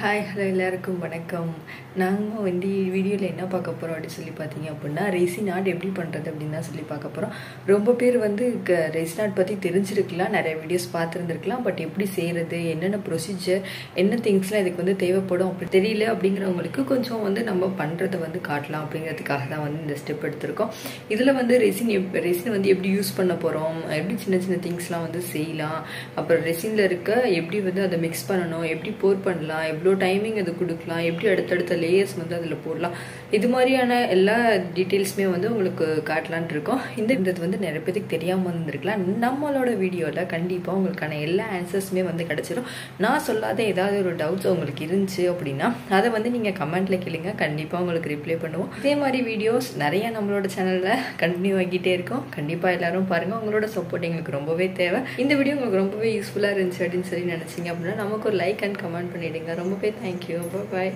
Hi hello எல்லாருக்கும் வணக்கம். நாங்கள் வந்து வீடியோவில் என்ன பார்க்க போகிறோம் அப்படின்னு சொல்லி பார்த்தீங்க அப்படின்னா, ரெசின் ஆர்ட் எப்படி பண்ணுறது அப்படின்னு தான் சொல்லி பார்க்க போகிறோம். ரொம்ப பேர் வந்து ரெசின் ஆர்ட் பற்றி தெரிஞ்சிருக்கலாம், நிறைய வீடியோஸ் பார்த்துருந்துருக்கலாம். பட் எப்படி செய்கிறது, என்னென்ன ப்ரொசீஜர், என்ன திங்ஸ்லாம் இதுக்கு வந்து தேவைப்படும் அப்படி தெரியல அப்படிங்கிறவங்களுக்கு கொஞ்சம் வந்து நம்ம பண்ணுறதை வந்து காட்டலாம் அப்படிங்கிறதுக்காக தான் வந்து இந்த ஸ்டெப் எடுத்திருக்கோம். இதில் வந்து ரெசின் வந்து எப்படி யூஸ் பண்ண போகிறோம், எப்படி சின்ன சின்ன திங்ஸ்லாம் வந்து செய்யலாம், அப்புறம் ரெசினில் இருக்க எப்படி வந்து அதை மிக்ஸ் பண்ணணும், எப்படி போர் பண்ணலாம், எவ்வளோ டைமிங் அது கொடுக்கலாம், எப்படி அடுத்தடுத்த லேயர்ஸ் வந்து அதில் போடலாம், இது மாதிரியான எல்லா டீட்டெயில்ஸுமே வந்து உங்களுக்கு காட்டலான் இருக்கோம். இது வந்து நிறைய பேருக்கு தெரியாமல் இருந்திருக்கலாம். நம்மளோட வீடியோவில் கண்டிப்பாக உங்களுக்கான எல்லா ஆன்சர்ஸுமே வந்து கிடச்சிடும். நான் சொல்லாத ஏதாவது ஒரு டவுட்ஸ் உங்களுக்கு இருந்துச்சு அப்படின்னா அதை வந்து நீங்கள் கமெண்ட்டில் கேளுங்க, கண்டிப்பாக உங்களுக்கு ரிப்ளை பண்ணுவோம். இதே மாதிரி வீடியோஸ் நிறைய நம்மளோட சேனலில் கண்டினியூ ஆகிட்டே இருக்கும். கண்டிப்பாக எல்லாரும் பாருங்கள், உங்களோட சப்போர்ட் எங்களுக்கு ரொம்பவே தேவை. இந்த வீடியோ உங்களுக்கு ரொம்பவே யூஸ்ஃபுல்லாக இருந்துச்சு அப்படின்னு சொல்லி நினச்சிங்க அப்படின்னா நமக்கு ஒரு லைக் அண்ட் கமெண்ட் பண்ணிவிடுங்க. ரொம்பவே தேங்க்யூ. பாய்.